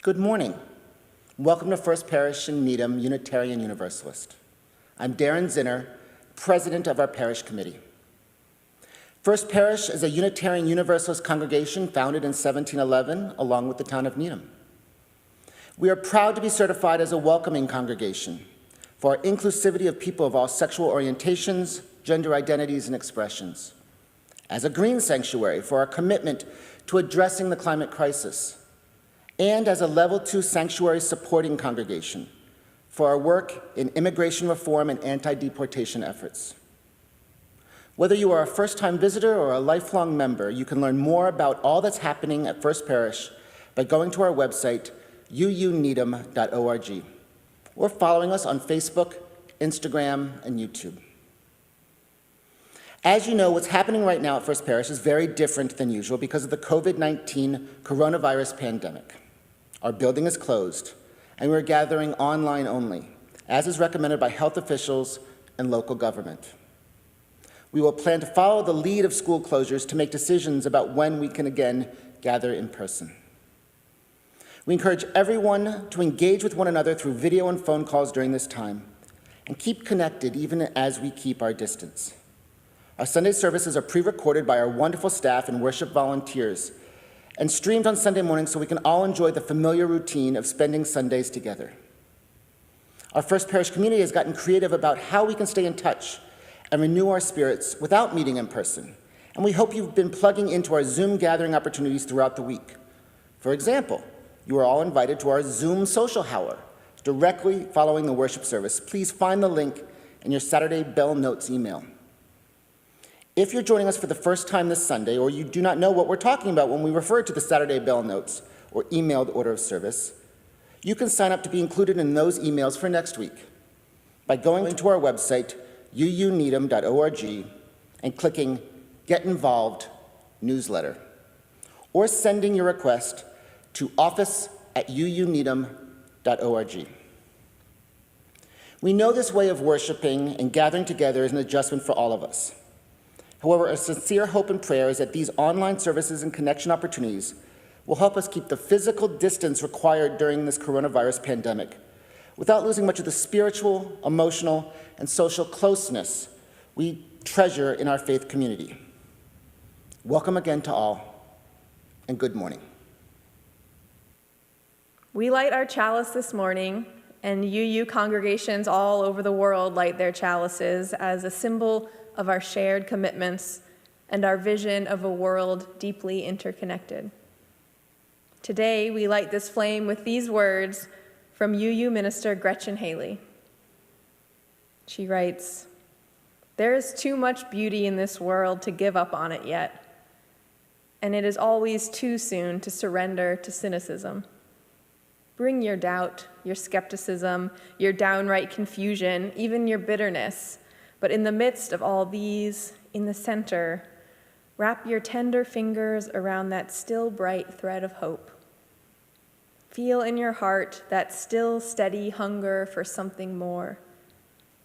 Good morning. Welcome to First Parish in Needham Unitarian Universalist. I'm Darren Zinner, president of our parish committee. First Parish is a Unitarian Universalist congregation founded in 1711 along with the town of Needham. We are proud to be certified as a welcoming congregation for our inclusivity of people of all sexual orientations, gender identities, and expressions. As a green sanctuary for our commitment to addressing the climate crisis, and as a Level 2 sanctuary supporting congregation for our work in immigration reform and anti-deportation efforts. Whether you are a first-time visitor or a lifelong member, you can learn more about all that's happening at First Parish by going to our website, uuneedham.org, or following us on Facebook, Instagram, and YouTube. As you know, what's happening right now at First Parish is very different than usual because of the COVID-19 coronavirus pandemic. Our building is closed, and we're gathering online only, as is recommended by health officials and local government. We will plan to follow the lead of school closures to make decisions about when we can again gather in person. We encourage everyone to engage with one another through video and phone calls during this time, and keep connected even as we keep our distance. Our Sunday services are pre-recorded by our wonderful staff and worship volunteers and streamed on Sunday morning so we can all enjoy the familiar routine of spending Sundays together. Our First Parish community has gotten creative about how we can stay in touch and renew our spirits without meeting in person, and we hope you've been plugging into our Zoom gathering opportunities throughout the week. For example, you are all invited to our Zoom social hour directly following the worship service. Please find the link in your Saturday Bell Notes email. If you're joining us for the first time this Sunday, or you do not know what we're talking about when we refer to the Saturday Bell Notes or emailed order of service, you can sign up to be included in those emails for next week by going to our website, uuneedham.org, and clicking Get Involved Newsletter, or sending your request to office@uuneedham.org. We know this way of worshiping and gathering together is an adjustment for all of us. However, a sincere hope and prayer is that these online services and connection opportunities will help us keep the physical distance required during this coronavirus pandemic without losing much of the spiritual, emotional, and social closeness we treasure in our faith community. Welcome again to all, and good morning. We light our chalice this morning, and UU congregations all over the world light their chalices as a symbol of our shared commitments and our vision of a world deeply interconnected. Today, we light this flame with these words from UU minister Gretchen Haley. She writes, "There is too much beauty in this world to give up on it yet, and it is always too soon to surrender to cynicism. Bring your doubt, your skepticism, your downright confusion, even your bitterness. But in the midst of all these, in the center, wrap your tender fingers around that still bright thread of hope. Feel in your heart that still steady hunger for something more.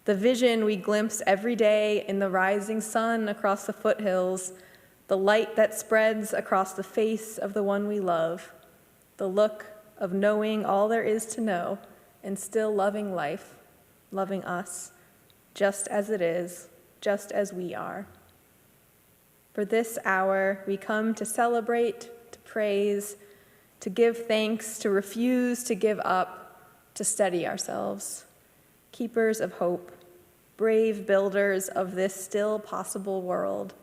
The vision we glimpse every day in the rising sun across the foothills, the light that spreads across the face of the one we love, the look of knowing all there is to know and still loving life, loving us, just as it is, just as we are. For this hour, we come to celebrate, to praise, to give thanks, to refuse to give up, to steady ourselves. Keepers of hope, brave builders of this still possible world,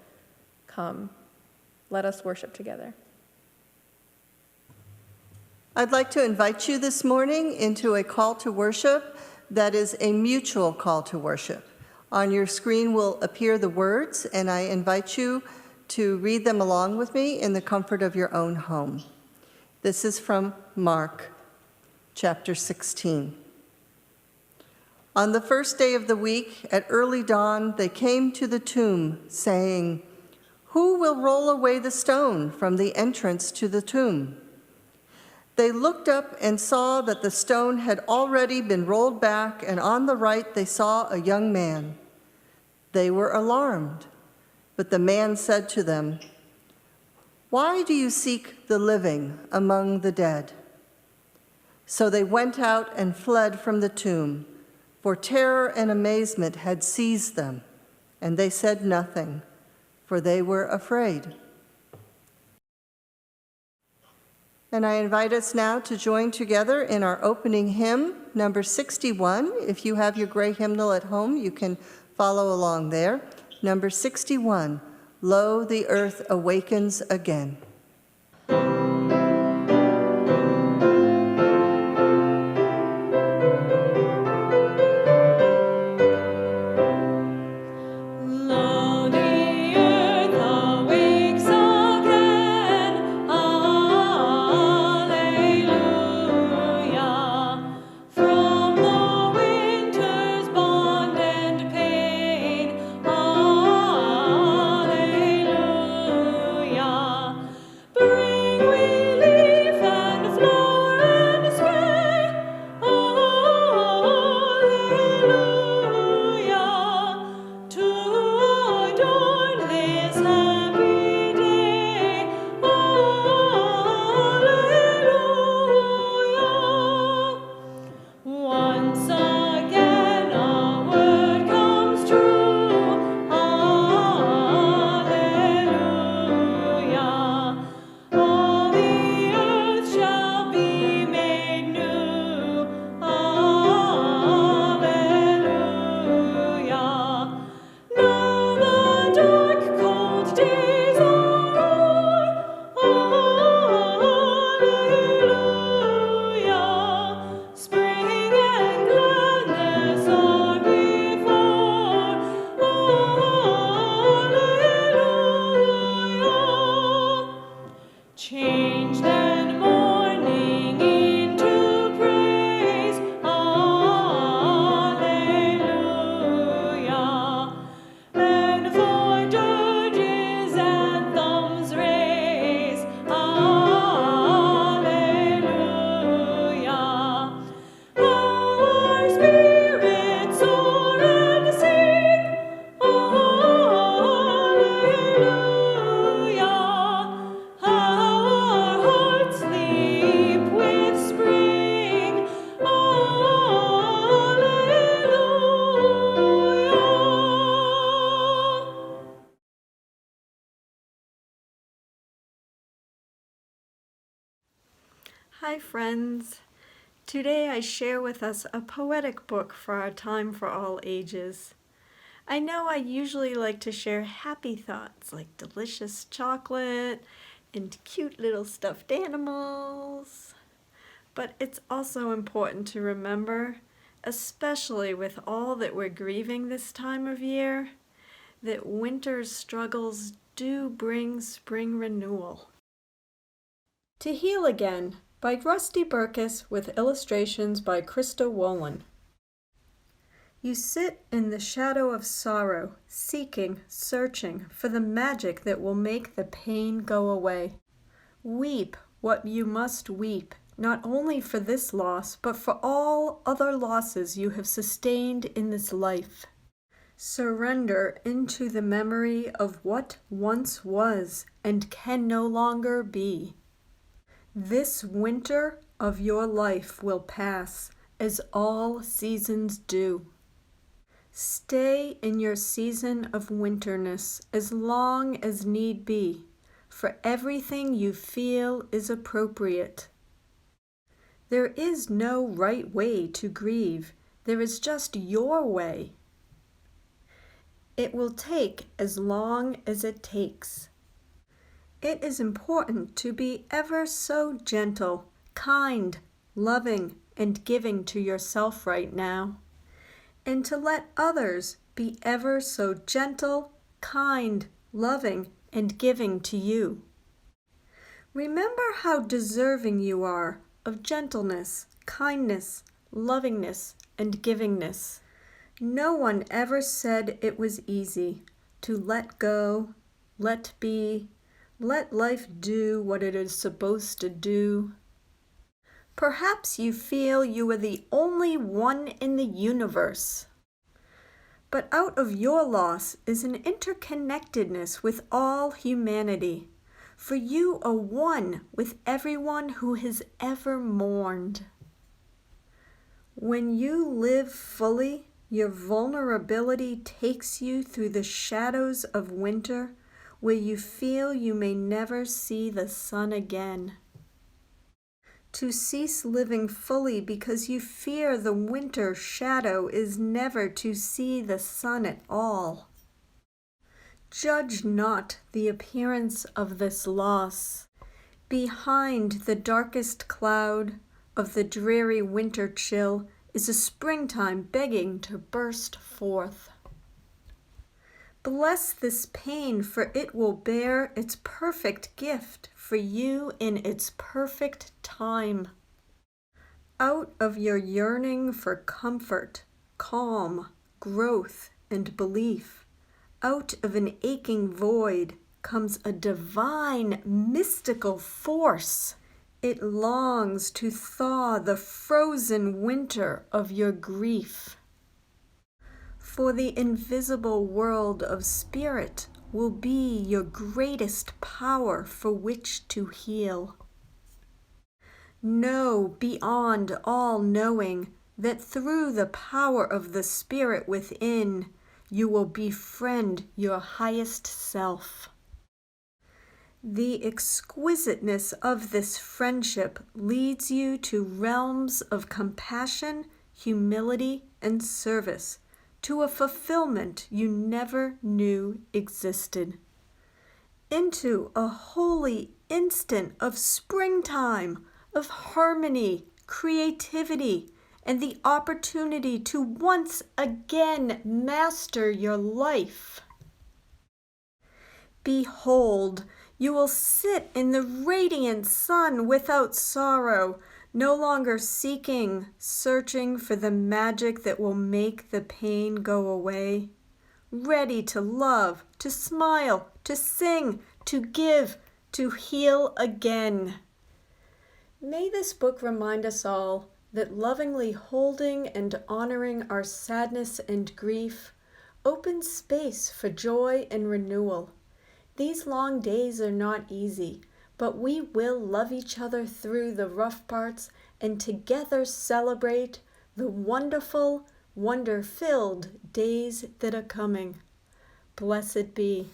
come, let us worship together." I'd like to invite you this morning into a call to worship that is a mutual call to worship. On your screen will appear the words, and I invite you to read them along with me in the comfort of your own home. This is from Mark, chapter 16. On the first day of the week, at early dawn, they came to the tomb, saying, "Who will roll away the stone from the entrance to the tomb?" They looked up and saw that the stone had already been rolled back, and on the right they saw a young man. They were alarmed, but the man said to them, "Why do you seek the living among the dead? So they went out and fled from the tomb, for terror and amazement had seized them, and they said nothing, for they were afraid. And I invite us now to join together in our opening hymn, number 61. If you have your gray hymnal at home, you can follow along there. Number 61, Lo, the Earth Awakens Again. Hi friends! Today I share with us a poetic book for our time for all ages. I know I usually like to share happy thoughts like delicious chocolate and cute little stuffed animals. But it's also important to remember, especially with all that we're grieving this time of year, that winter's struggles do bring spring renewal. To Heal Again by Rusty Burkus with illustrations by Krista Wolin. You sit in the shadow of sorrow, seeking, searching for the magic that will make the pain go away. Weep what you must weep, not only for this loss, but for all other losses you have sustained in this life. Surrender into the memory of what once was and can no longer be. This winter of your life will pass, as all seasons do. Stay in your season of winterness as long as need be, for everything you feel is appropriate. There is no right way to grieve, there is just your way. It will take as long as it takes. It is important to be ever so gentle, kind, loving, and giving to yourself right now, and to let others be ever so gentle, kind, loving, and giving to you. Remember how deserving you are of gentleness, kindness, lovingness, and givingness. No one ever said it was easy to let go, let be, let life do what it is supposed to do. Perhaps you feel you are the only one in the universe. But out of your loss is an interconnectedness with all humanity, for you are one with everyone who has ever mourned. When you live fully, your vulnerability takes you through the shadows of winter, where you feel you may never see the sun again. To cease living fully because you fear the winter shadow is never to see the sun at all. Judge not the appearance of this loss. Behind the darkest cloud of the dreary winter chill is a springtime begging to burst forth. Bless this pain, for it will bear its perfect gift for you in its perfect time. Out of your yearning for comfort, calm, growth, and belief, out of an aching void comes a divine, mystical force. It longs to thaw the frozen winter of your grief. For the invisible world of spirit will be your greatest power for which to heal. Know beyond all knowing that through the power of the Spirit within, you will befriend your highest self. The exquisiteness of this friendship leads you to realms of compassion, humility, and service, to a fulfillment you never knew existed. Into a holy instant of springtime, of harmony, creativity, and the opportunity to once again master your life. Behold, you will sit in the radiant sun without sorrow, no longer seeking, searching for the magic that will make the pain go away. Ready to love, to smile, to sing, to give, to heal again. May this book remind us all that lovingly holding and honoring our sadness and grief opens space for joy and renewal. These long days are not easy, but we will love each other through the rough parts and together celebrate the wonderful, wonder-filled days that are coming. Blessed be.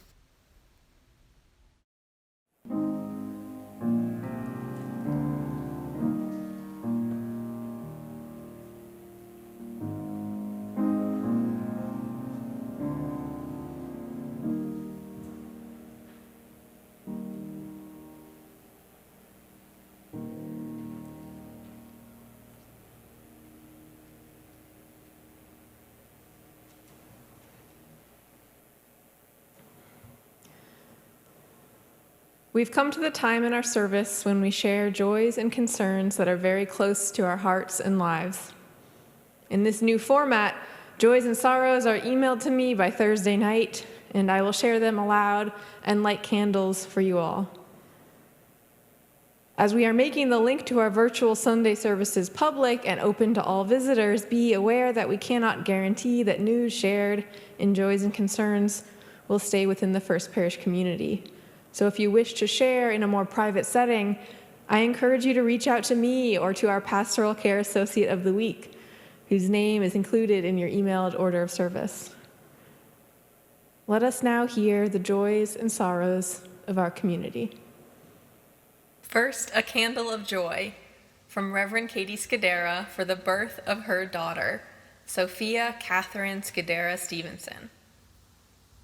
We've come to the time in our service when we share joys and concerns that are very close to our hearts and lives. In this new format, joys and sorrows are emailed to me by Thursday night, and I will share them aloud and light candles for you all. As we are making the link to our virtual Sunday services public and open to all visitors, be aware that we cannot guarantee that news shared in joys and concerns will stay within the First Parish community. So if you wish to share in a more private setting, I encourage you to reach out to me or to our Pastoral Care Associate of the Week, whose name is included in your emailed order of service. Let us now hear the joys and sorrows of our community. First, a candle of joy from Reverend Katie Scudera for the birth of her daughter, Sophia Catherine Scudera Stevenson.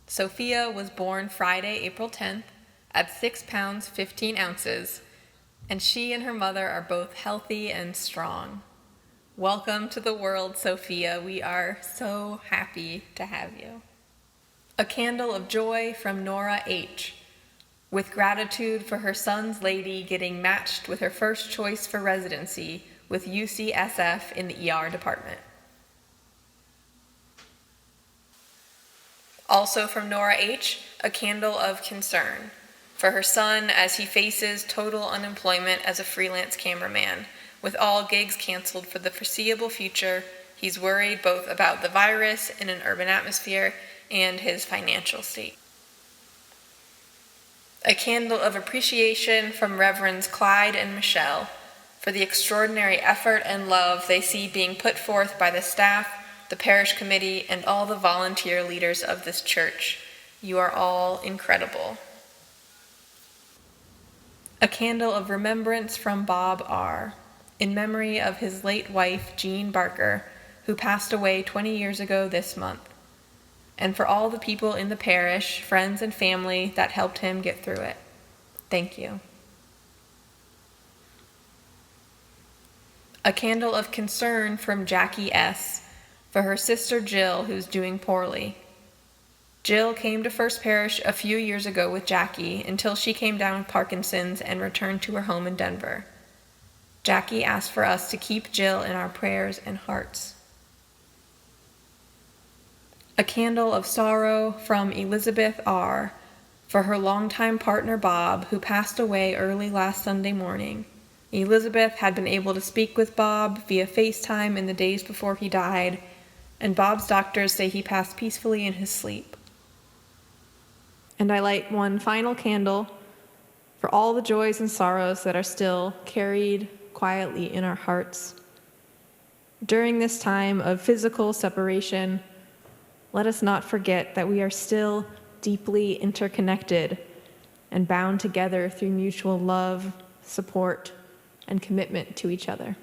Sophia was born Friday, April 10th, at 6 pounds 15 ounces, and she and her mother are both healthy and strong. Welcome to the world, Sophia. We are so happy to have you. A candle of joy from Nora H., with gratitude for her son's lady getting matched with her first choice for residency with UCSF in the ER department. Also from Nora H., a candle of concern for her son as he faces total unemployment as a freelance cameraman. With all gigs canceled for the foreseeable future, he's worried both about the virus in an urban atmosphere and his financial state. A candle of appreciation from Reverends Clyde and Michelle for for the extraordinary effort and love they see being put forth by the staff, the parish committee, and all the volunteer leaders of this church. You are all incredible. A candle of remembrance from Bob R., in memory of his late wife, Jean Barker, who passed away 20 years ago this month, and for all the people in the parish, friends and family that helped him get through it. Thank you. A candle of concern from Jackie S., for her sister Jill, who's doing poorly. Jill came to First Parish a few years ago with Jackie until she came down with Parkinson's and returned to her home in Denver. Jackie asked for us to keep Jill in our prayers and hearts. A candle of sorrow from Elizabeth R., for her longtime partner Bob, who passed away early last Sunday morning. Elizabeth had been able to speak with Bob via FaceTime in the days before he died, and Bob's doctors say he passed peacefully in his sleep. And I light one final candle for all the joys and sorrows that are still carried quietly in our hearts. During this time of physical separation, let us not forget that we are still deeply interconnected and bound together through mutual love, support, and commitment to each other.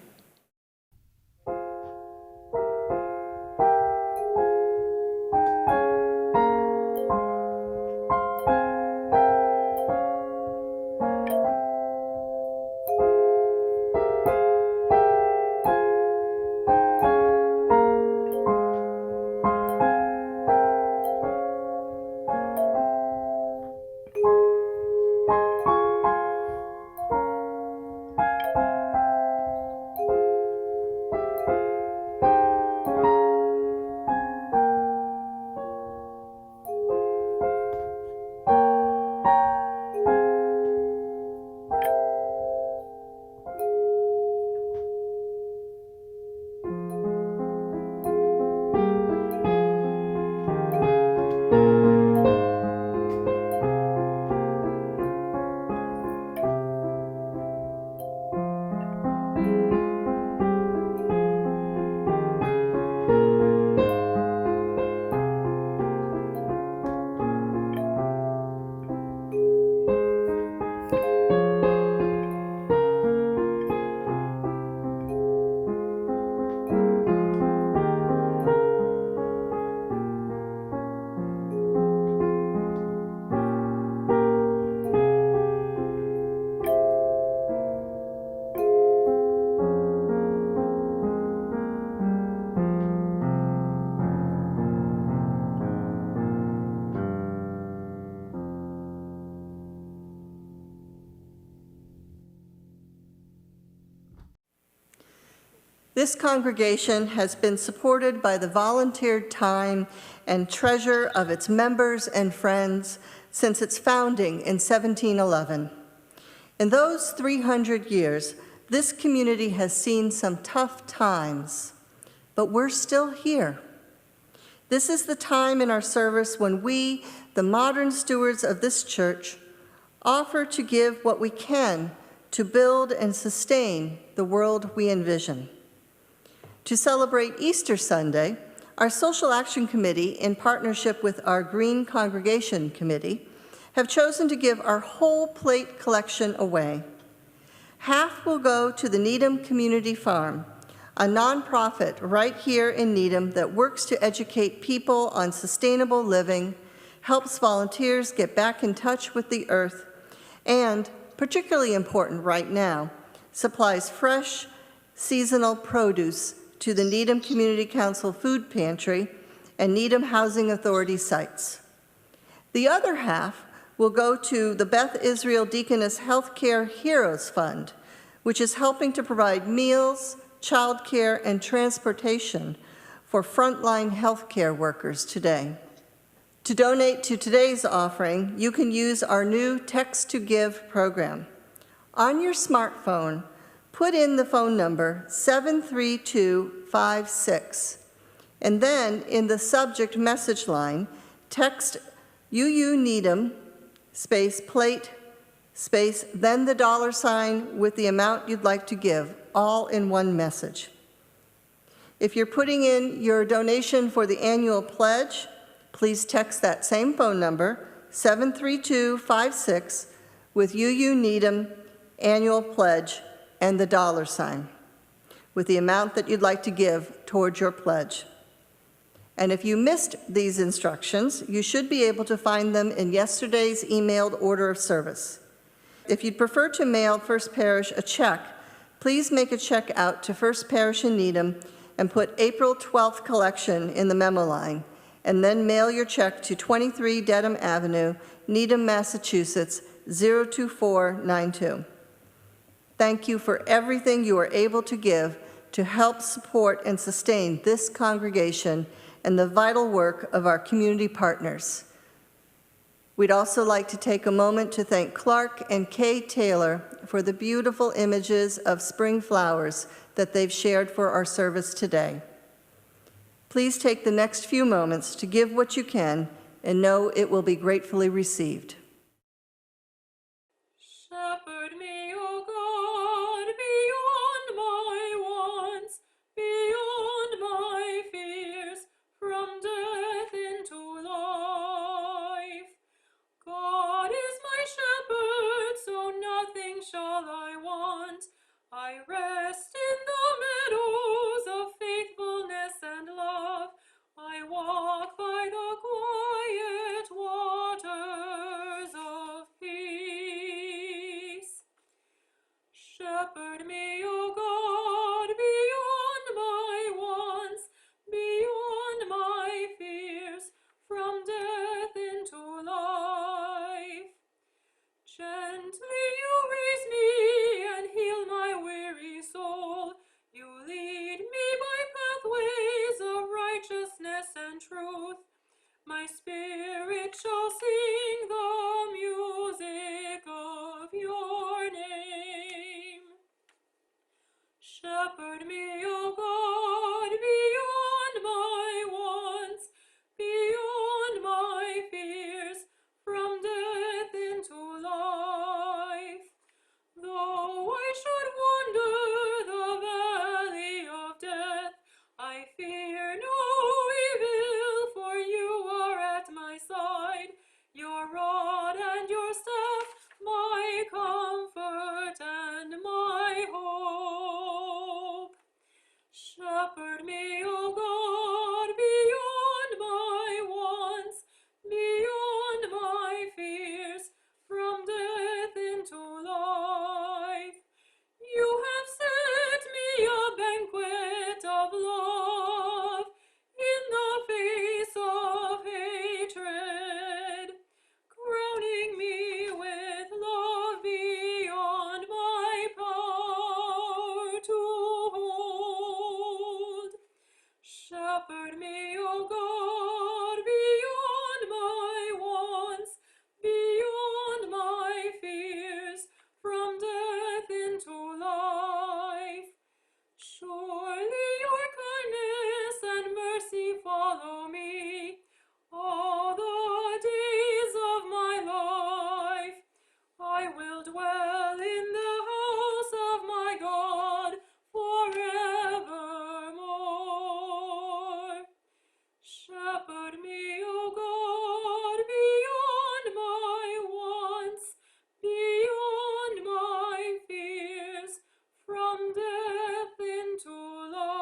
This congregation has been supported by the volunteered time and treasure of its members and friends since its founding in 1711. In those 300 years, this community has seen some tough times, but we're still here. This is the time in our service when we, the modern stewards of this church, offer to give what we can to build and sustain the world we envision. To celebrate Easter Sunday, our Social Action Committee, in partnership with our Green Congregation Committee, have chosen to give our whole plate collection away. Half will go to the Needham Community Farm, a nonprofit right here in Needham that works to educate people on sustainable living, helps volunteers get back in touch with the earth, and, particularly important right now, supplies fresh, seasonal produce to the Needham Community Council Food Pantry and Needham Housing Authority sites. The other half will go to the Beth Israel Deaconess Healthcare Heroes Fund, which is helping to provide meals, childcare, and transportation for frontline healthcare workers today. To donate to today's offering, you can use our new Text to Give program. On your smartphone, put in the phone number 73256, and then in the subject message line, text UU Needham space plate space, then the $ with the amount you'd like to give, all in one message. If you're putting in your donation for the annual pledge, please text that same phone number, 73256, with UU Needham Annual Pledge and the $, with the amount that you'd like to give towards your pledge. And if you missed these instructions, you should be able to find them in yesterday's emailed order of service. If you'd prefer to mail First Parish a check, please make a check out to First Parish in Needham and put April 12th collection in the memo line, and then mail your check to 23 Dedham Avenue, Needham, Massachusetts, 02492. Thank you for everything you are able to give to help support and sustain this congregation and the vital work of our community partners. We'd also like to take a moment to thank Clark and Kay Taylor for the beautiful images of spring flowers that they've shared for our service today. Please take the next few moments to give what you can and know it will be gratefully received. Shepherd me, O God, beyond my wants, beyond my fears, from death into life. God is my shepherd, so nothing shall I want. I rest in the meadows of faithfulness and love. I walk by the quiet waters of peace. Shepherd me, O God, beyond my wants, beyond my fears, from death into life. Gently you raise me and heal my weary soul. You lead me by pathways of righteousness and truth. My spirit shall sing the music of your name. Shepherd me, O God, beyond my wants, beyond my fears, from death into life. Though I should wander the valley of death, I fear no evil, for you are at my side. Your rod and your staff, my comfort and my hope. Shepherd me, O God, beyond my wants, beyond my fears, from death into life. You have set me a banquet of love in the face of hatred, crowning me with love beyond my power to hold. Shepherd me, O God, beyond my wants, beyond my fears, from death into life. Surely your kindness and mercy follow me all the days of my life. I will dwell in the house of my God forevermore. Shepherd me, O God, beyond my wants, beyond my fears, from death into life.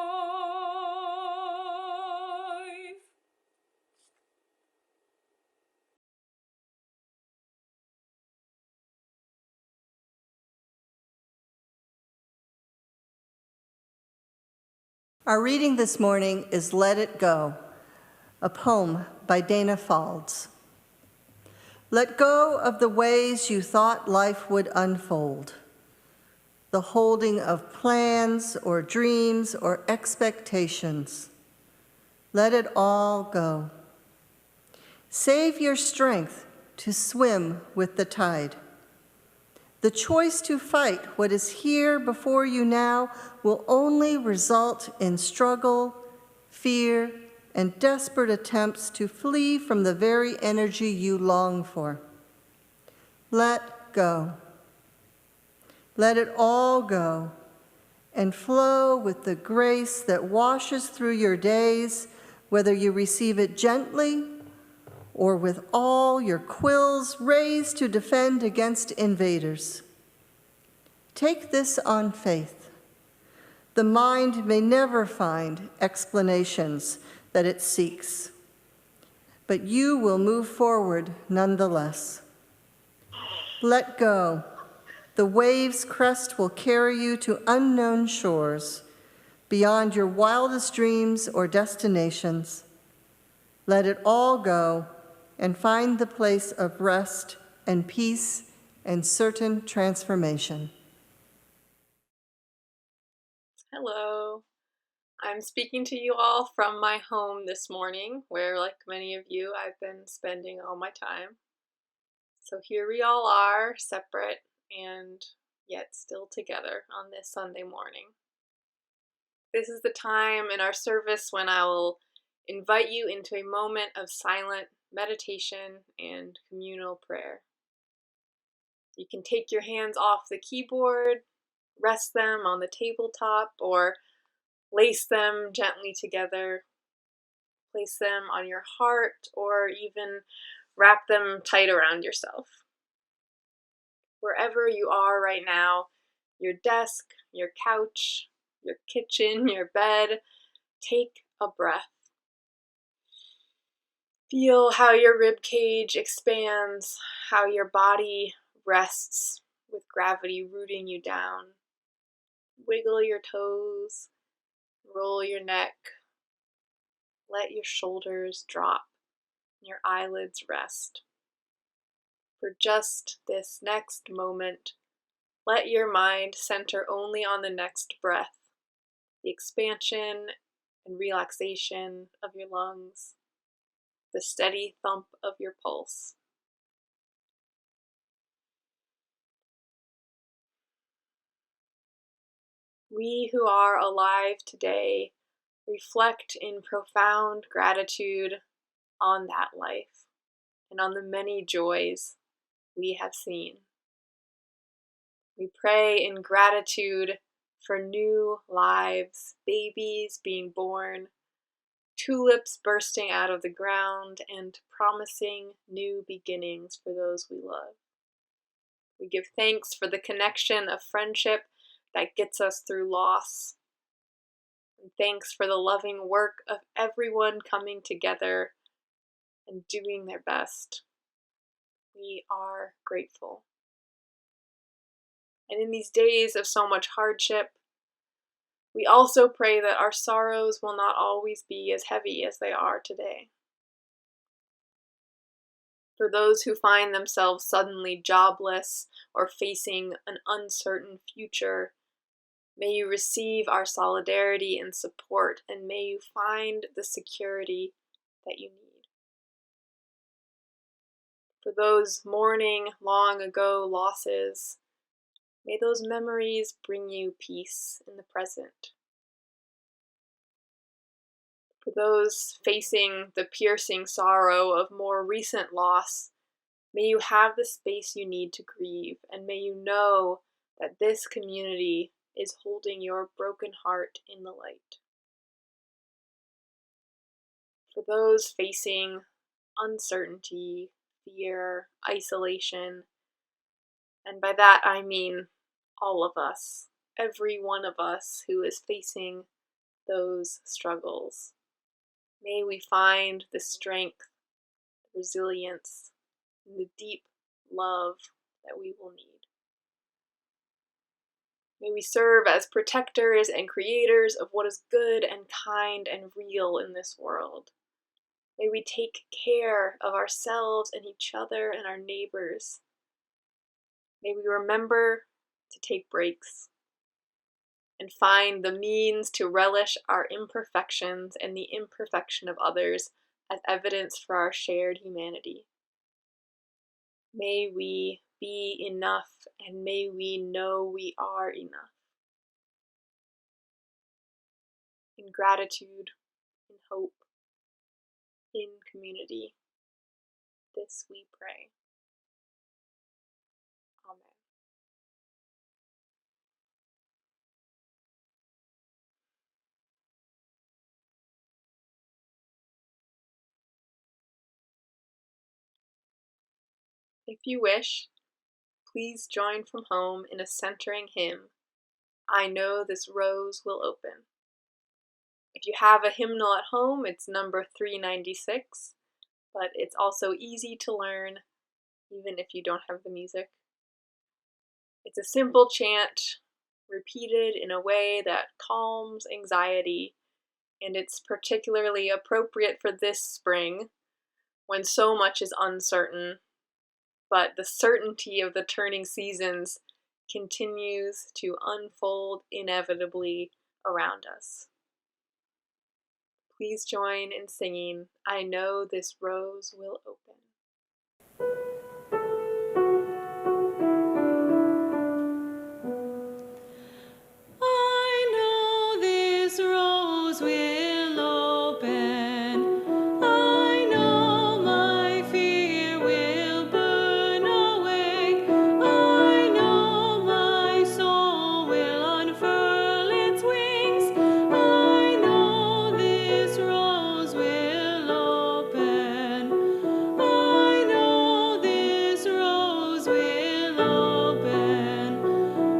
Our reading this morning is Let It Go, a poem by Dana Faulds. Let go of the ways you thought life would unfold, the holding of plans or dreams or expectations. Let it all go. Save your strength to swim with the tide. The choice to fight what is here before you now will only result in struggle, fear, and desperate attempts to flee from the very energy you long for. Let go. Let it all go and flow with the grace that washes through your days, whether you receive it gently or with all your quills raised to defend against invaders. Take this on faith. The mind may never find explanations that it seeks, but you will move forward nonetheless. Let go. The wave's crest will carry you to unknown shores, beyond your wildest dreams or destinations. Let it all go and find the place of rest and peace and certain transformation. Hello. I'm speaking to you all from my home this morning, where, like many of you, I've been spending all my time. So here we all are, separate and yet still together on this Sunday morning. This is the time in our service when I will invite you into a moment of silent meditation and communal prayer. You can take your hands off the keyboard, rest them on the tabletop, or lace them gently together. Place them on your heart, or even wrap them tight around yourself. Wherever you are right now, your desk, your couch, your kitchen, your bed, take a breath. Feel how your rib cage expands, how your body rests with gravity rooting you down. Wiggle your toes, roll your neck, let your shoulders drop, your eyelids rest. For just this next moment, let your mind center only on the next breath, the expansion and relaxation of your lungs, the steady thump of your pulse. We who are alive today reflect in profound gratitude on that life and on the many joys we have seen. We pray in gratitude for new lives, babies being born, tulips bursting out of the ground, and promising new beginnings for those we love. We give thanks for the connection of friendship that gets us through loss. And thanks for the loving work of everyone coming together and doing their best. We are grateful. And in these days of so much hardship, we also pray that our sorrows will not always be as heavy as they are today. For those who find themselves suddenly jobless or facing an uncertain future, may you receive our solidarity and support, and may you find the security that you need. For those mourning long ago losses, may those memories bring you peace in the present. For those facing the piercing sorrow of more recent loss, may you have the space you need to grieve, and may you know that this community is holding your broken heart in the light. For those facing uncertainty, fear, isolation, and by that I mean all of us, every one of us who is facing those struggles. May we find the strength, the resilience, and the deep love that we will need. May we serve as protectors and creators of what is good and kind and real in this world. May we take care of ourselves and each other and our neighbors. May we remember to take breaks and find the means to relish our imperfections and the imperfection of others as evidence for our shared humanity. May we be enough, and may we know we are enough. In gratitude, in hope, in community, this we pray. Amen. If you wish, please join from home in a centering hymn, I Know This Rose Will Open. If you have a hymnal at home, it's number 396, but it's also easy to learn even if you don't have the music. It's a simple chant repeated in a way that calms anxiety, and it's particularly appropriate for this spring when so much is uncertain, but the certainty of the turning seasons continues to unfold inevitably around us. Please join in singing, I Know This Rose Will Open. I know this rose will open. I know my fear will burn away. I know my soul will unfurl its wings. I know this rose will open. I know this rose will open.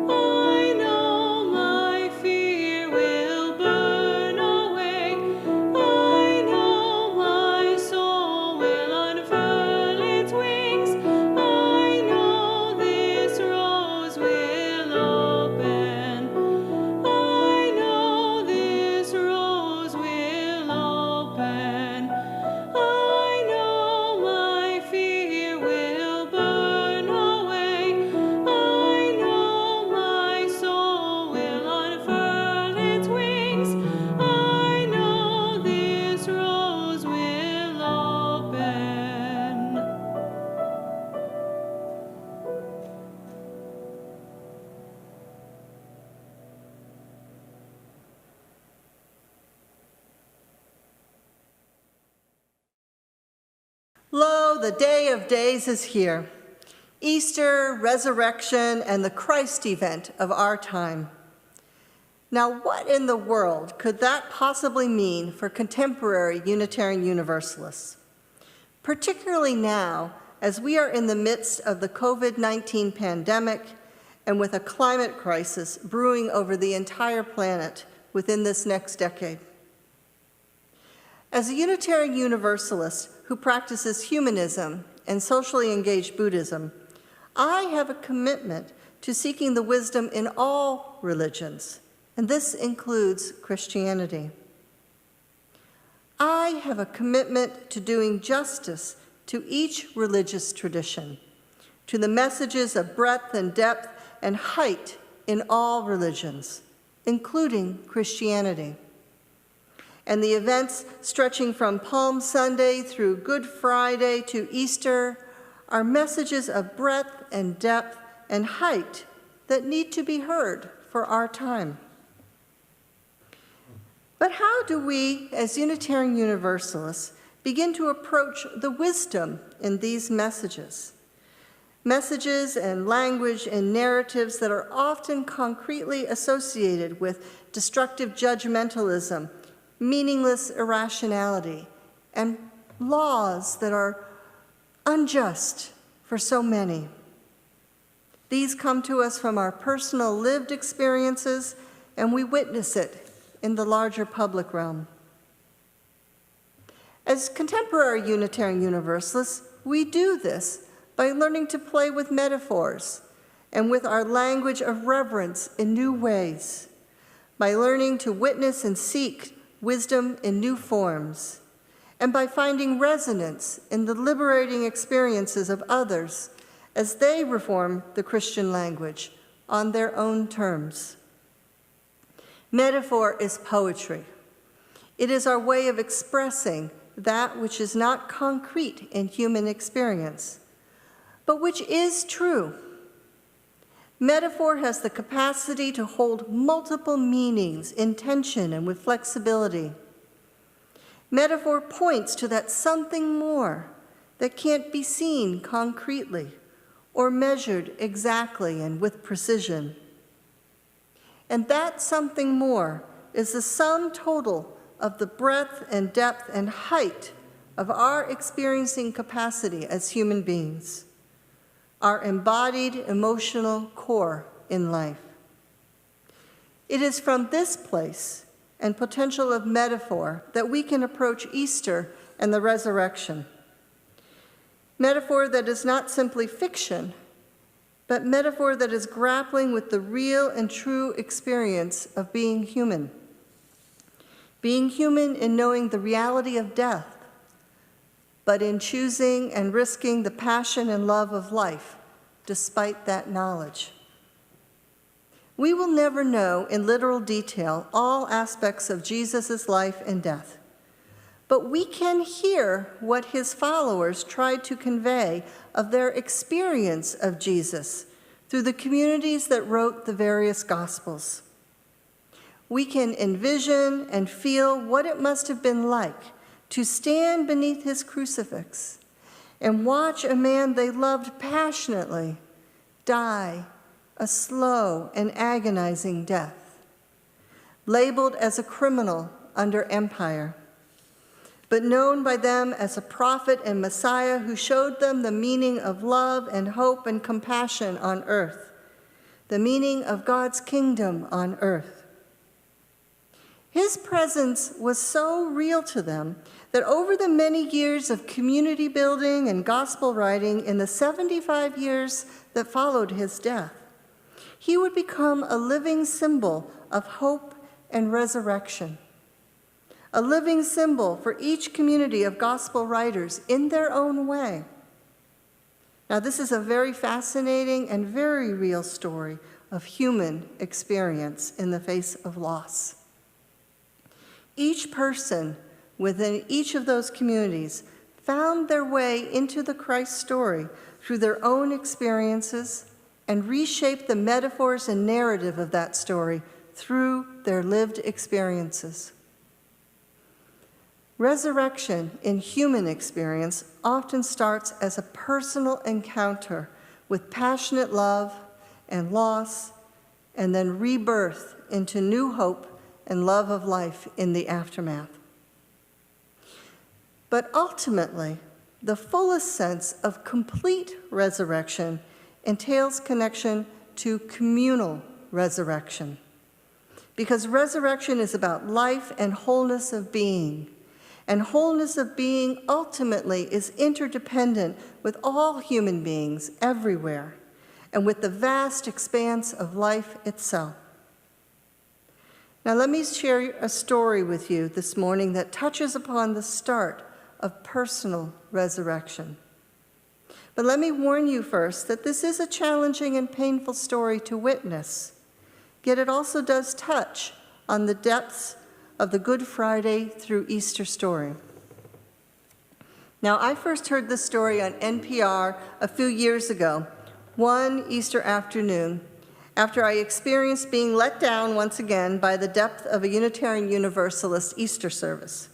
I know my fear will burn away. I know my soul will unfurl its wings. I know this rose will open. I know this rose will open. I know my fear will burn away. I know my soul will unfurl its wings. I know this rose will open. Lo, the day of days is here. Easter, resurrection, and the Christ event of our time. Now, what in the world could that possibly mean for contemporary Unitarian Universalists? Particularly now, as we are in the midst of the COVID-19 pandemic and with a climate crisis brewing over the entire planet within this next decade. As a Unitarian Universalist who practices humanism and socially engaged Buddhism, I have a commitment to seeking the wisdom in all religions, and this includes Christianity. I have a commitment to doing justice to each religious tradition, to the messages of breadth and depth and height in all religions, including Christianity. And the events stretching from Palm Sunday through Good Friday to Easter are messages of breadth and depth and height that need to be heard for our time. But how do we, as Unitarian Universalists, begin to approach the wisdom in these messages? Messages and language and narratives that are often concretely associated with destructive judgmentalism, meaningless irrationality, and laws that are unjust for so many. These come to us from our personal lived experiences, and we witness it in the larger public realm. As contemporary Unitarian Universalists, we do this by learning to play with metaphors and with our language of reverence in new ways, by learning to witness and seek wisdom in new forms, and by finding resonance in the liberating experiences of others as they reform the Christian language on their own terms. Metaphor is poetry. It is our way of expressing that which is not concrete in human experience, but which is true. Metaphor has the capacity to hold multiple meanings in tension and with flexibility. Metaphor points to that something more that can't be seen concretely or measured exactly and with precision. And that something more is the sum total of the breadth and depth and height of our experiencing capacity as human beings. our embodied emotional core in life. It is from this place and potential of metaphor that we can approach Easter and the resurrection. Metaphor that is not simply fiction, but metaphor that is grappling with the real and true experience of being human. Being human in knowing the reality of death, but in choosing and risking the passion and love of life despite that knowledge. We will never know in literal detail all aspects of Jesus' life and death, but we can hear what his followers tried to convey of their experience of Jesus through the communities that wrote the various Gospels. We can envision and feel what it must have been like to stand beneath his crucifix and watch a man they loved passionately die a slow and agonizing death, labeled as a criminal under empire, but known by them as a prophet and Messiah who showed them the meaning of love and hope and compassion on earth, the meaning of God's kingdom on earth. His presence was so real to them that over the many years of community building and gospel writing in the 75 years that followed his death, he would become a living symbol of hope and resurrection, a living symbol for each community of gospel writers in their own way. Now, this is a very fascinating and very real story of human experience in the face of loss. Each person within each of those communities found their way into the Christ story through their own experiences and reshaped the metaphors and narrative of that story through their lived experiences. Resurrection in human experience often starts as a personal encounter with passionate love and loss, and then rebirth into new hope and love of life in the aftermath. But ultimately, the fullest sense of complete resurrection entails connection to communal resurrection, because resurrection is about life and wholeness of being, and wholeness of being ultimately is interdependent with all human beings everywhere, and with the vast expanse of life itself. Now let me share a story with you this morning that touches upon the start of personal resurrection. But let me warn you first that this is a challenging and painful story to witness, yet it also does touch on the depths of the Good Friday through Easter story. Now, I first heard this story on NPR a few years ago, one Easter afternoon, after I experienced being let down once again by the depth of a Unitarian Universalist Easter service.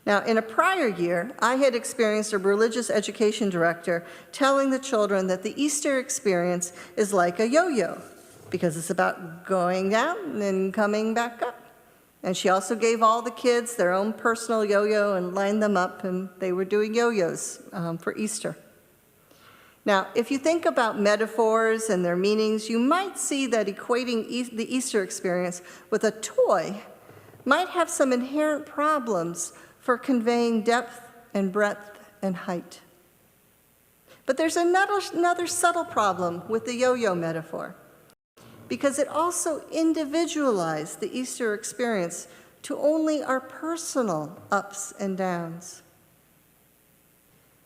Now, in a prior year, I had experienced a religious education director telling the children that the Easter experience is like a yo-yo, because it's about going down and then coming back up. And she also gave all the kids their own personal yo-yo and lined them up, and they were doing yo-yos for Easter. Now, if you think about metaphors and their meanings, you might see that equating the Easter experience with a toy might have some inherent problems for conveying depth and breadth and height. But there's another subtle problem with the yo-yo metaphor, because it also individualized the Easter experience to only our personal ups and downs.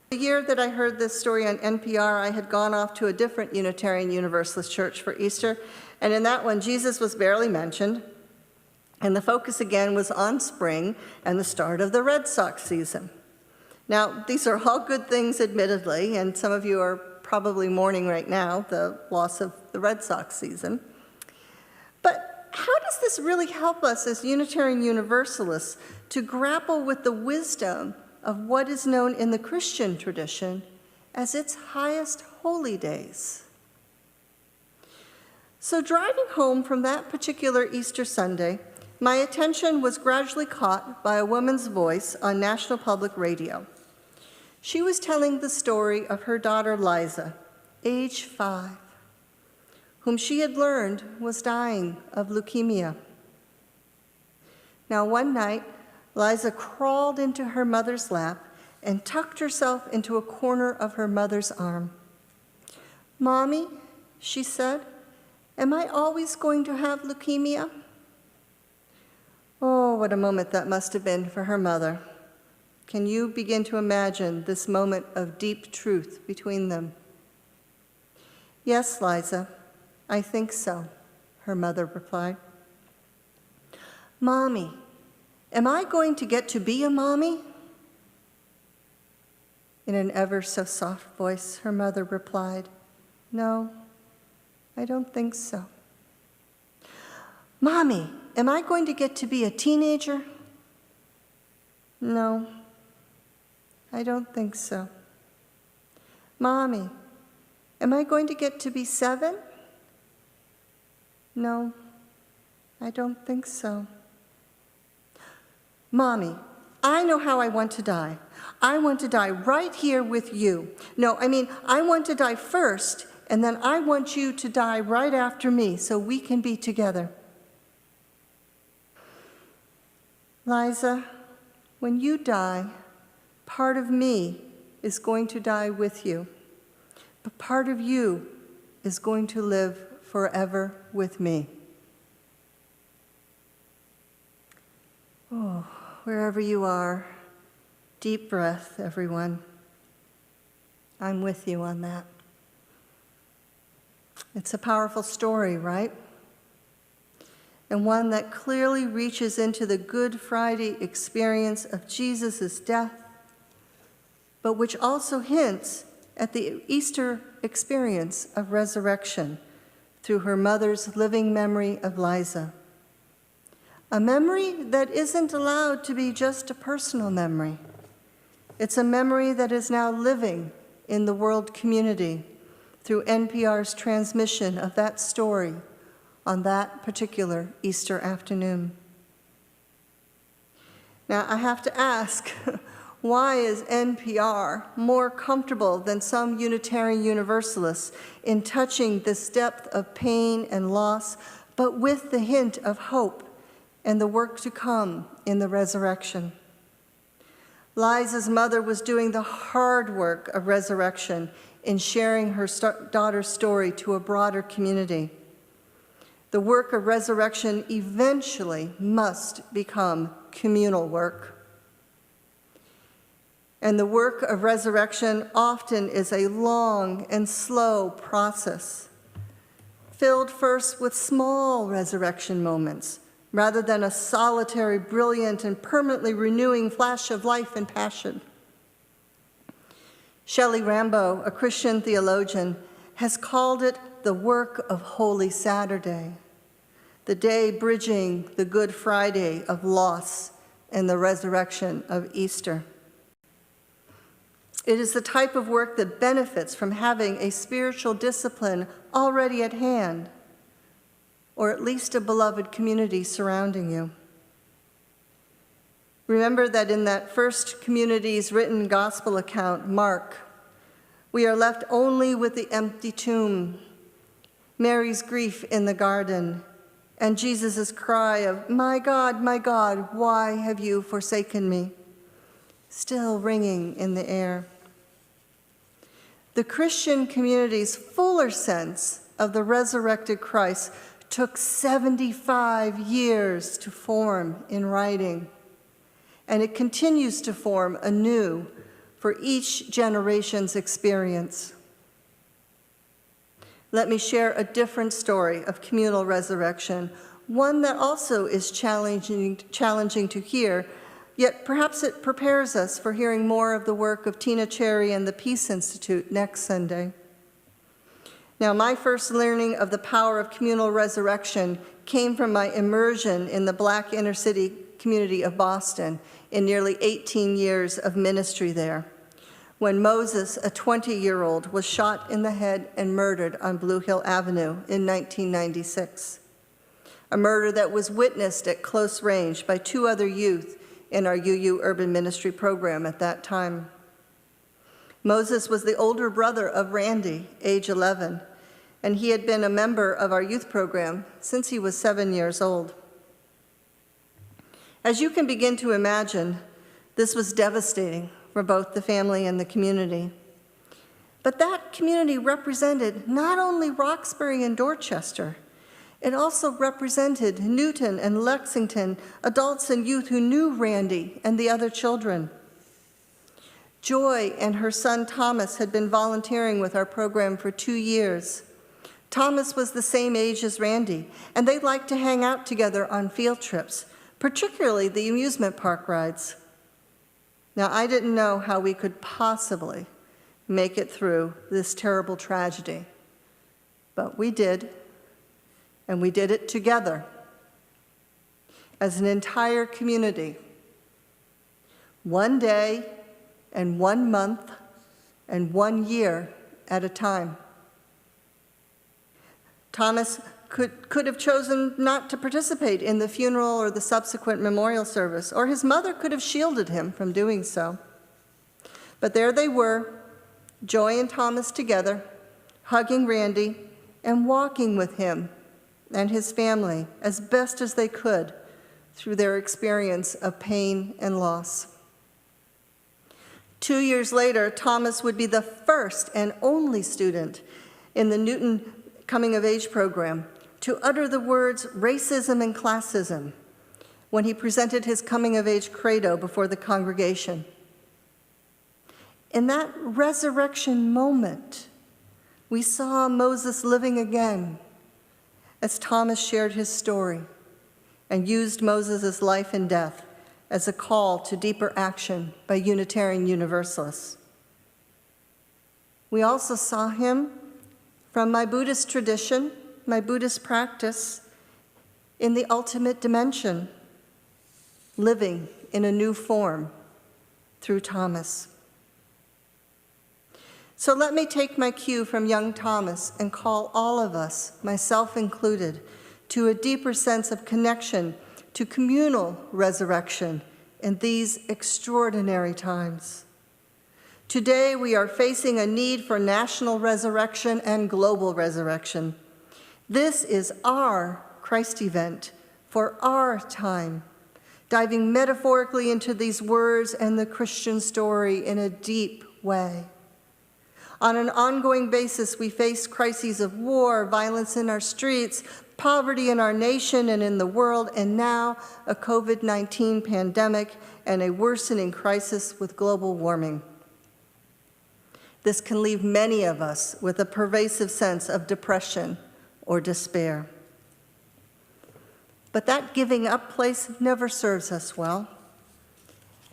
The year that I heard this story on NPR, I had gone off to a different Unitarian Universalist church for Easter, and in that one, Jesus was barely mentioned, and the focus again was on spring and the start of the Red Sox season. Now, these are all good things, admittedly, and some of you are probably mourning right now the loss of the Red Sox season. But how does this really help us as Unitarian Universalists to grapple with the wisdom of what is known in the Christian tradition as its highest holy days? So driving home from that particular Easter Sunday, my attention was gradually caught by a woman's voice on National Public Radio. She was telling the story of her daughter, Liza, age 5, whom she had learned was dying of leukemia. Now, one night, Liza crawled into her mother's lap and tucked herself into a corner of her mother's arm. "Mommy," she said, "am I always going to have leukemia?" Oh, what a moment that must have been for her mother. Can you begin to imagine this moment of deep truth between them? "Yes, Liza, I think so," her mother replied. "Mommy, am I going to get to be a mommy?" In an ever so soft voice, her mother replied, "No, I don't think so." "Mommy, am I going to get to be a teenager?" "No, I don't think so." "Mommy, am I going to get to be 7? "No, I don't think so." "Mommy, I know how I want to die. I want to die right here with you. No, I want to die first, and then I want you to die right after me so we can be together." Liza, when you die, part of me is going to die with you, but part of you is going to live forever with me. Oh, wherever you are, deep breath, everyone. I'm with you on that. It's a powerful story, right? And one that clearly reaches into the Good Friday experience of Jesus' death, but which also hints at the Easter experience of resurrection through her mother's living memory of Liza. A memory that isn't allowed to be just a personal memory. It's a memory that is now living in the world community through NPR's transmission of that story on that particular Easter afternoon. Now, I have to ask, why is NPR more comfortable than some Unitarian Universalists in touching this depth of pain and loss, but with the hint of hope and the work to come in the resurrection? Liza's mother was doing the hard work of resurrection in sharing her daughter's story to a broader community. The work of resurrection eventually must become communal work. And the work of resurrection often is a long and slow process, filled first with small resurrection moments, rather than a solitary, brilliant, and permanently renewing flash of life and passion. Shelley Rambo, a Christian theologian, has called it the work of Holy Saturday, the day bridging the Good Friday of loss and the resurrection of Easter. It is the type of work that benefits from having a spiritual discipline already at hand, or at least a beloved community surrounding you. Remember that in that first community's written gospel account, Mark, we are left only with the empty tomb, Mary's grief in the garden, and Jesus' cry of, my God, why have you forsaken me?" still ringing in the air. The Christian community's fuller sense of the resurrected Christ took 75 years to form in writing, and it continues to form anew for each generation's experience. Let me share a different story of communal resurrection, one that also is challenging to hear, yet perhaps it prepares us for hearing more of the work of Tina Cherry and the Peace Institute next Sunday. Now, my first learning of the power of communal resurrection came from my immersion in the Black inner city community of Boston in nearly 18 years of ministry there, when Moses, a 20-year-old, was shot in the head and murdered on Blue Hill Avenue in 1996, a murder that was witnessed at close range by 2 other youth in our UU Urban Ministry program at that time. Moses was the older brother of Randy, age 11, and he had been a member of our youth program since he was 7 years old. As you can begin to imagine, this was devastating for both the family and the community. But that community represented not only Roxbury and Dorchester, it also represented Newton and Lexington, adults and youth who knew Randy and the other children. Joy and her son Thomas had been volunteering with our program for 2 years. Thomas was the same age as Randy, and they liked to hang out together on field trips, particularly the amusement park rides. Now, I didn't know how we could possibly make it through this terrible tragedy, but we did, and we did it together as an entire community, 1 day and 1 month and 1 year at a time. Thomas could have chosen not to participate in the funeral or the subsequent memorial service, or his mother could have shielded him from doing so. But there they were, Joy and Thomas together, hugging Randy and walking with him and his family as best as they could through their experience of pain and loss. 2 years later, Thomas would be the first and only student in the Newton Coming of Age program to utter the words racism and classism when he presented his coming of age credo before the congregation. In that resurrection moment, we saw Moses living again as Thomas shared his story and used Moses' life and death as a call to deeper action by Unitarian Universalists. We also saw him from my Buddhist tradition, my Buddhist practice, in the ultimate dimension, living in a new form through Thomas. So let me take my cue from young Thomas and call all of us, myself included, to a deeper sense of connection to communal resurrection in these extraordinary times. Today, we are facing a need for national resurrection and global resurrection. This is our Christ event for our time, diving metaphorically into these words and the Christian story in a deep way. On an ongoing basis, we face crises of war, violence in our streets, poverty in our nation and in the world, and now a COVID-19 pandemic and a worsening crisis with global warming. This can leave many of us with a pervasive sense of depression or despair. But that giving up place never serves us well.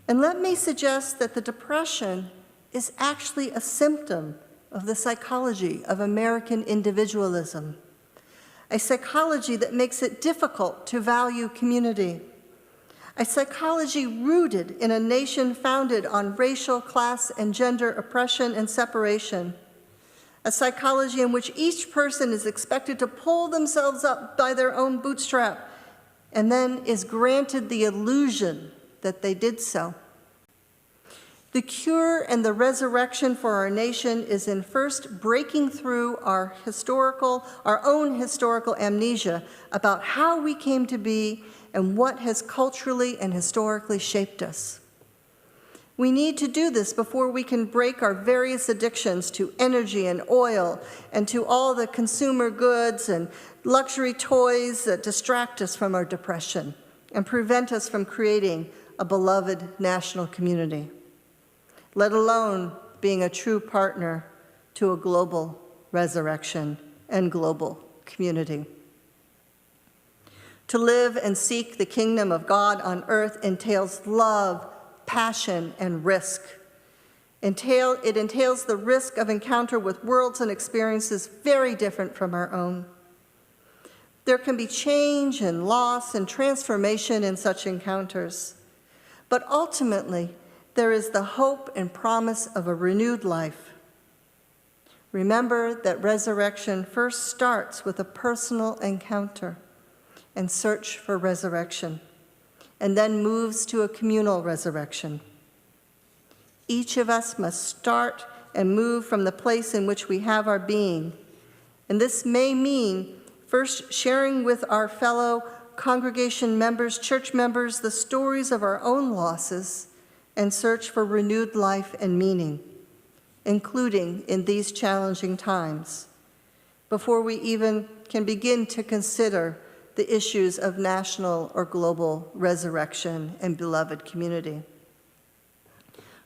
And let me suggest that the depression is actually a symptom of the psychology of American individualism, a psychology that makes it difficult to value community, a psychology rooted in a nation founded on racial, class, and gender oppression and separation, a psychology in which each person is expected to pull themselves up by their own bootstrap and then is granted the illusion that they did so. The cure and the resurrection for our nation is in first breaking through our own historical amnesia about how we came to be and what has culturally and historically shaped us. We need to do this before we can break our various addictions to energy and oil and to all the consumer goods and luxury toys that distract us from our depression and prevent us from creating a beloved national community, let alone being a true partner to a global resurrection and global community. To live and seek the kingdom of God on earth entails love, passion, and risk. It entails the risk of encounter with worlds and experiences very different from our own. There can be change and loss and transformation in such encounters, but ultimately, there is the hope and promise of a renewed life. Remember that resurrection first starts with a personal encounter and search for resurrection, and then moves to a communal resurrection. Each of us must start and move from the place in which we have our being. And this may mean first sharing with our fellow congregation members, church members, the stories of our own losses and search for renewed life and meaning, including in these challenging times, before we even can begin to consider the issues of national or global resurrection and beloved community.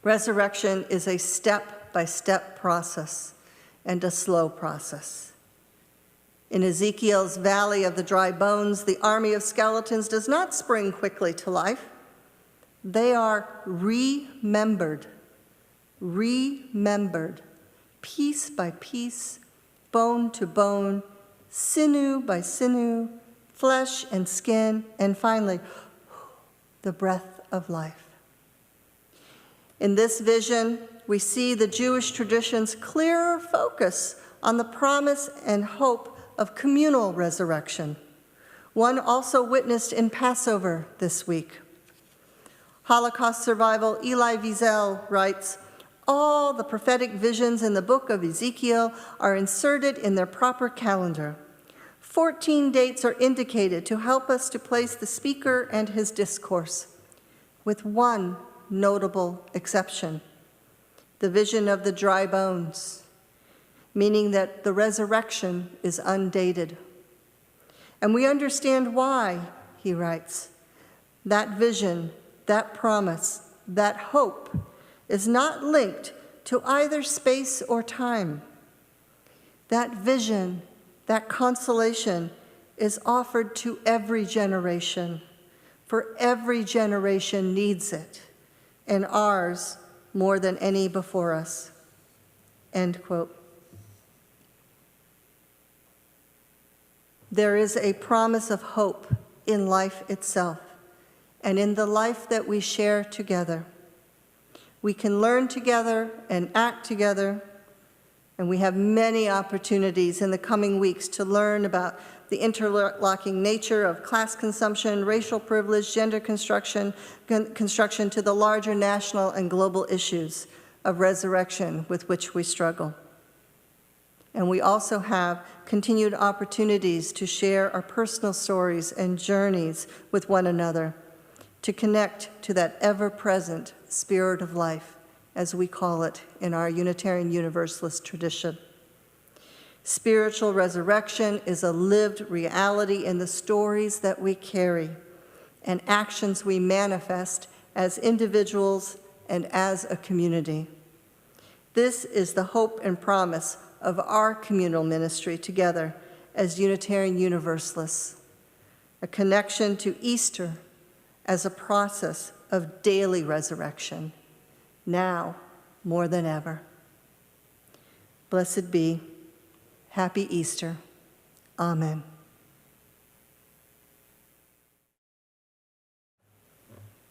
Resurrection is a step-by-step process and a slow process. In Ezekiel's Valley of the Dry Bones, the army of skeletons does not spring quickly to life. They are remembered, piece by piece, bone to bone, sinew by sinew, flesh and skin, and finally, the breath of life. In this vision, we see the Jewish tradition's clearer focus on the promise and hope of communal resurrection, one also witnessed in Passover this week. Holocaust survival Elie Wiesel writes, "All the prophetic visions in the book of Ezekiel are inserted in their proper calendar. 14 dates are indicated to help us to place the speaker and his discourse, with one notable exception, the vision of the dry bones, meaning that the resurrection is undated. And we understand why," he writes. "That vision, that promise, that hope is not linked to either space or time. That vision, that consolation is offered to every generation, for every generation needs it, and ours more than any before us." End quote. There is a promise of hope in life itself and in the life that we share together. We can learn together and act together, and we have many opportunities in the coming weeks to learn about the interlocking nature of class consumption, racial privilege, gender construction to the larger national and global issues of resurrection with which we struggle. And we also have continued opportunities to share our personal stories and journeys with one another, to connect to that ever-present spirit of life, as we call it in our Unitarian Universalist tradition. Spiritual resurrection is a lived reality in the stories that we carry and actions we manifest as individuals and as a community. This is the hope and promise of our communal ministry together as Unitarian Universalists, a connection to Easter as a process of daily resurrection, now more than ever. Blessed be. Happy Easter. Amen.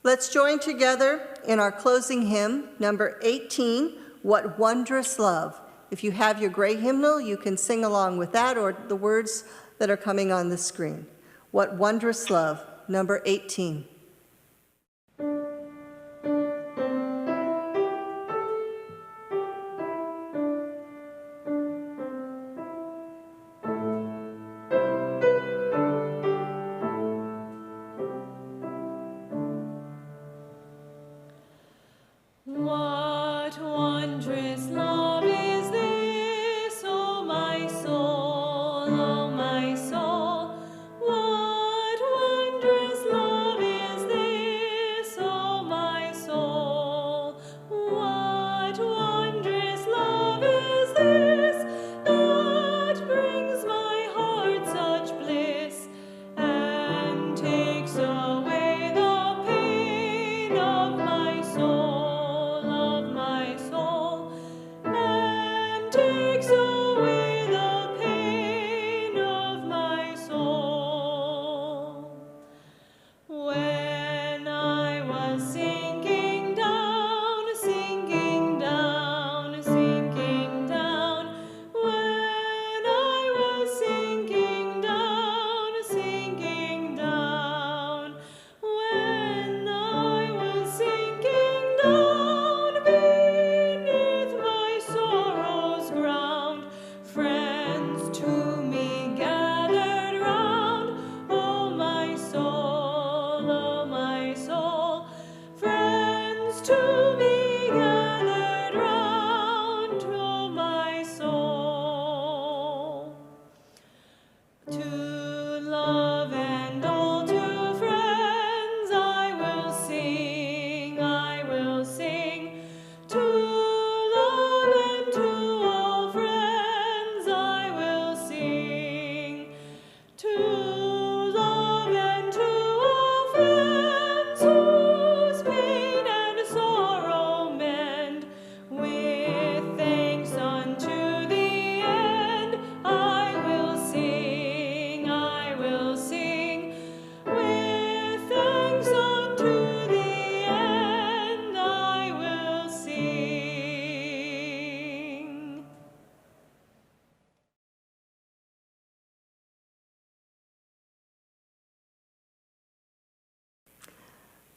Let's join together in our closing hymn, number 18, What Wondrous Love. If you have your gray hymnal, you can sing along with that or the words that are coming on the screen. What Wondrous Love, number 18. What wondrous love is this, O my soul, O my soul? What wondrous love is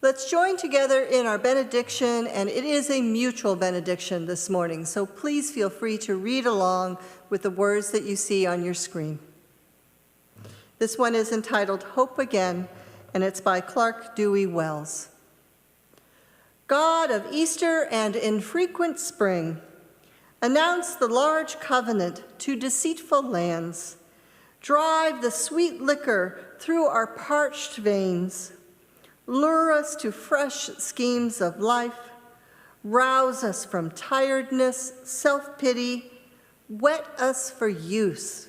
Let's join together in our benediction, and it is a mutual benediction this morning, so please feel free to read along with the words that you see on your screen. This one is entitled Hope Again, and it's by Clark Dewey Wells. God of Easter and infrequent spring, announce the large covenant to deceitful lands. Drive the sweet liquor through our parched veins. Lure us to fresh schemes of life. Rouse us from tiredness, self-pity. Whet us for use.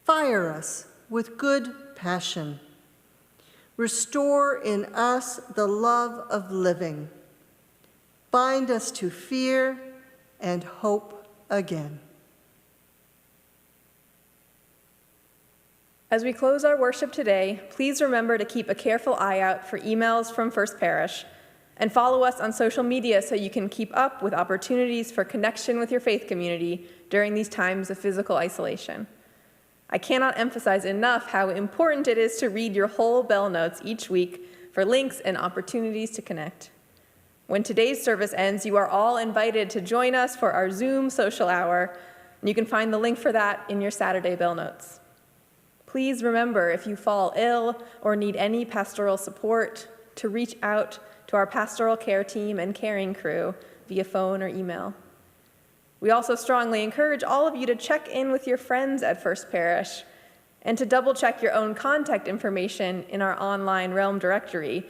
Fire us with good passion. Restore in us the love of living. Bind us to fear and hope again. As we close our worship today, please remember to keep a careful eye out for emails from First Parish and follow us on social media so you can keep up with opportunities for connection with your faith community during these times of physical isolation. I cannot emphasize enough how important it is to read your whole bell notes each week for links and opportunities to connect. When today's service ends, you are all invited to join us for our Zoom social hour, and you can find the link for that in your Saturday bell notes. Please remember, if you fall ill or need any pastoral support, to reach out to our pastoral care team and caring crew via phone or email. We also strongly encourage all of you to check in with your friends at First Parish and to double-check your own contact information in our online Realm directory.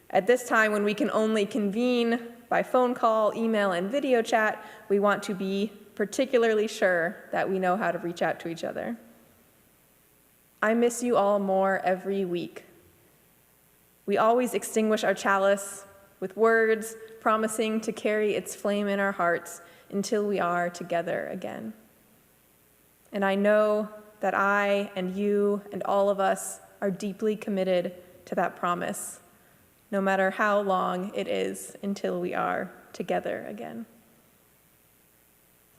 At this time, when we can only convene by phone call, email, and video chat, we want to be particularly sure that we know how to reach out to each other. I miss you all more every week. We always extinguish our chalice with words promising to carry its flame in our hearts until we are together again. And I know that I and you and all of us are deeply committed to that promise, no matter how long it is until we are together again.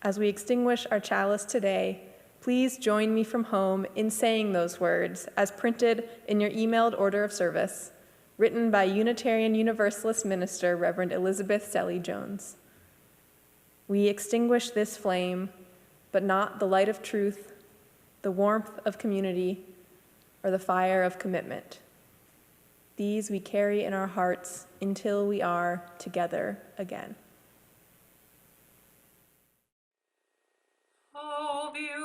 As we extinguish our chalice today, please join me from home in saying those words as printed in your emailed order of service, written by Unitarian Universalist minister Reverend Elizabeth Selly Jones. We extinguish this flame, but not the light of truth, the warmth of community, or the fire of commitment. These we carry in our hearts until we are together again. How beautiful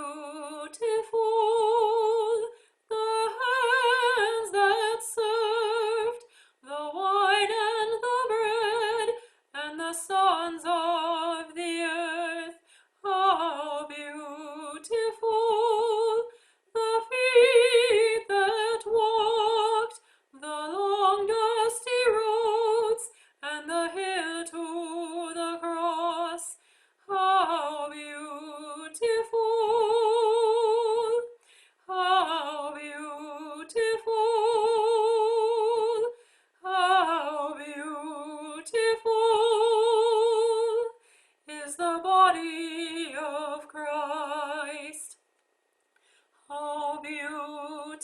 the hands that served the wine and the bread and the sons of the earth. How beautiful the feet that walked the long dusty roads and the hill to the cross. How beautiful, how beautiful, how beautiful is the body of Christ. How beautiful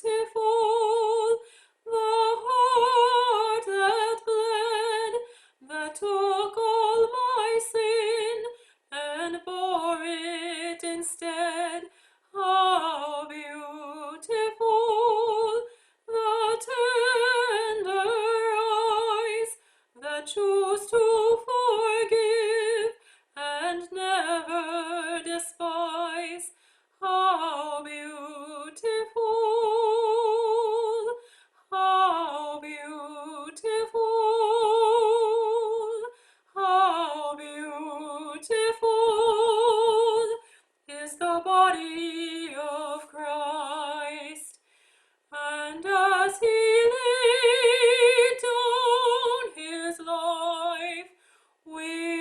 the heart that bled, that took all my sin and bore it instead. How beautiful the tender eyes that choose to forgive and never despise. How beautiful, how beautiful, how beautiful is the body of Christ. And as he laid down his life, we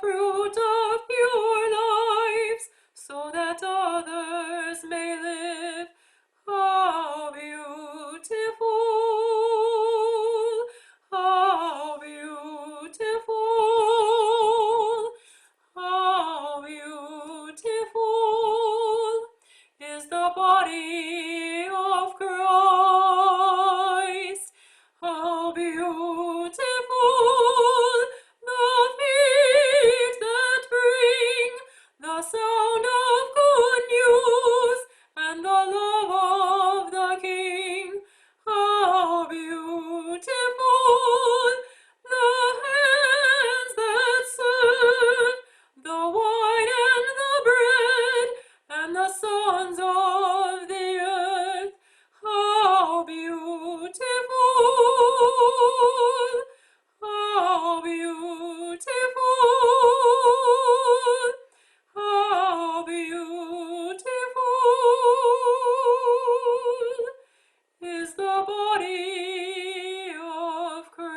fruit of pure lives, so that others may live. How beautiful, how beautiful, how beautiful is the body of Christ. How beautiful the feet that bring the sound of good news and the love of the King. How beautiful the hands that serve the wine and the bread and the sons of the earth. How beautiful, how beautiful, how beautiful is the body of Christ.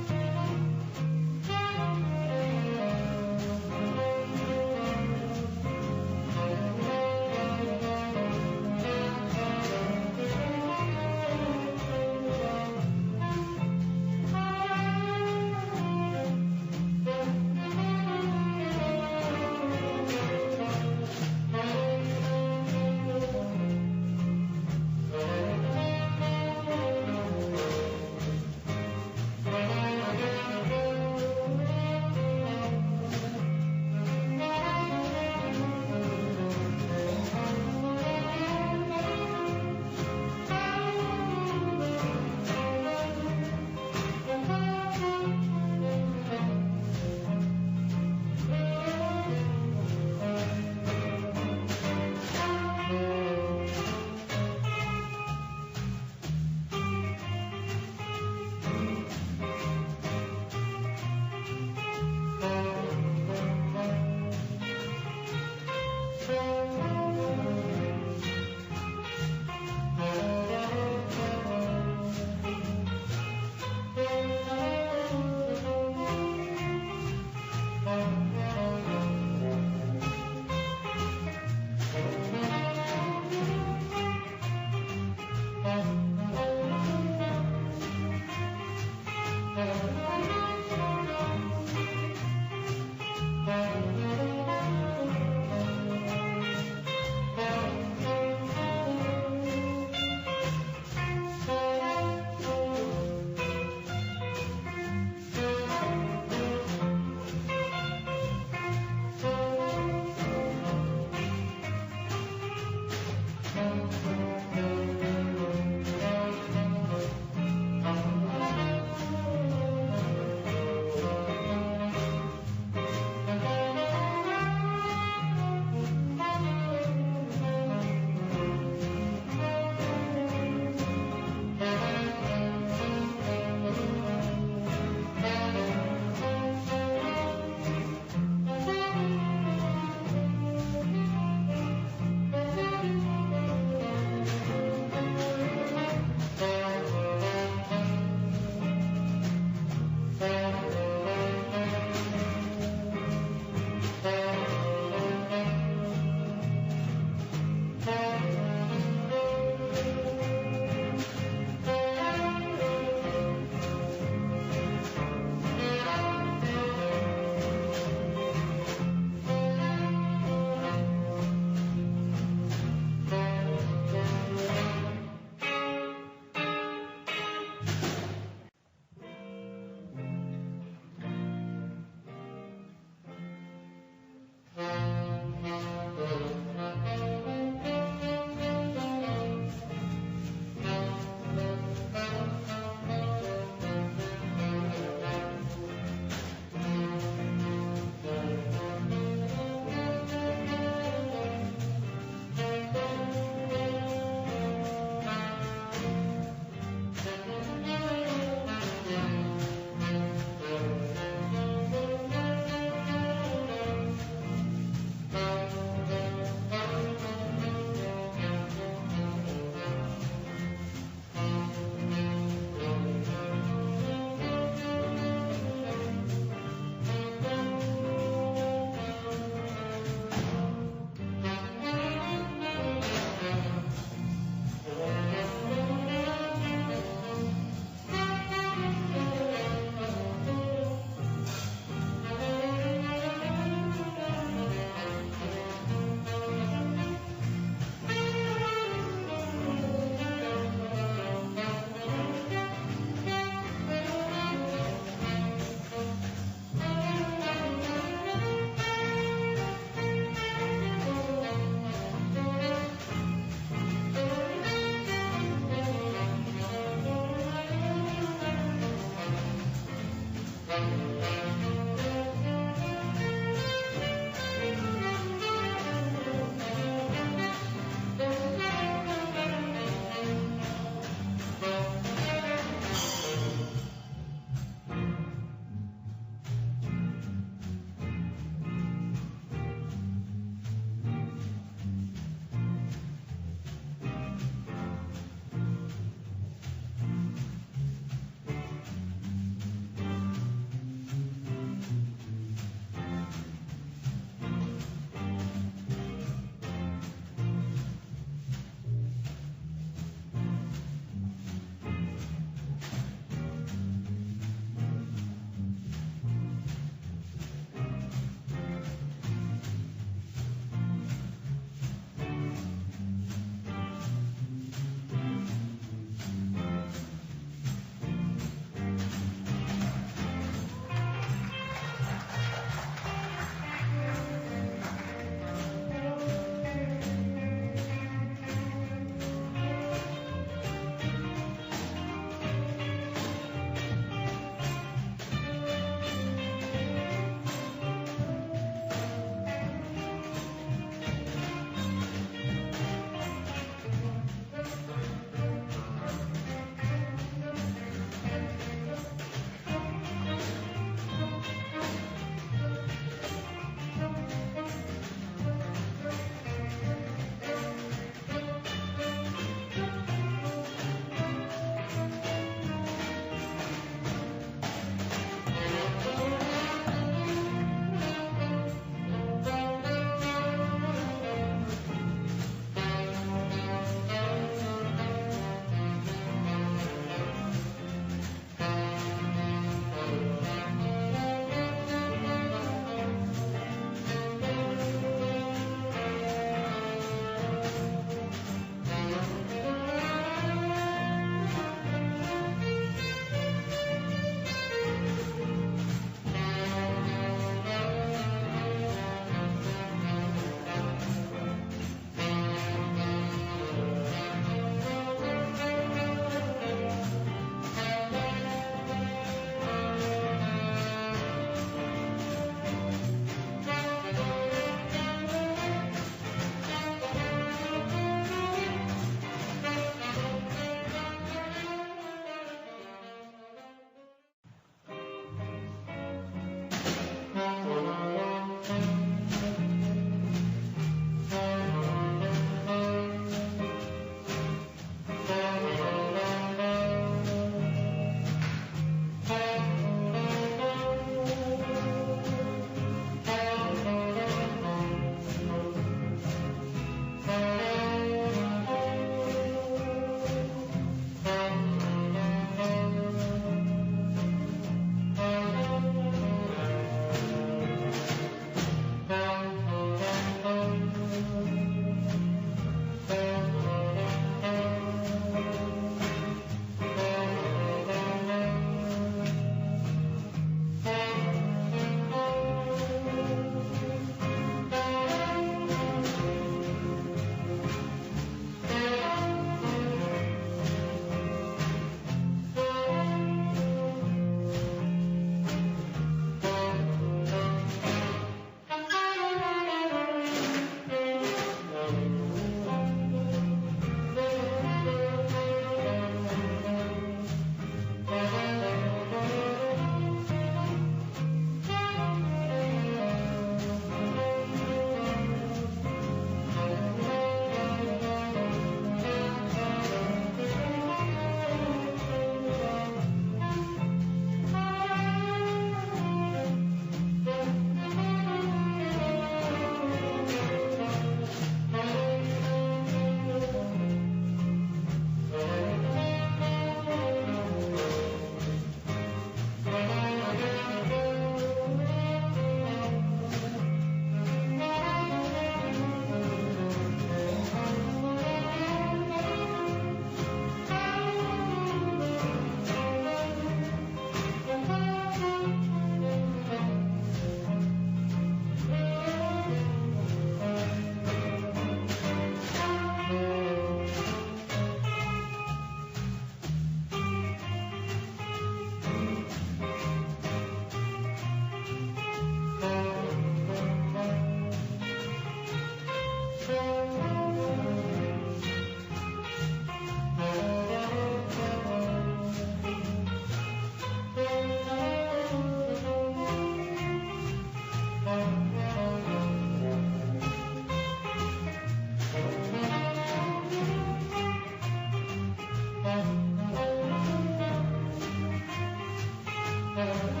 Amen.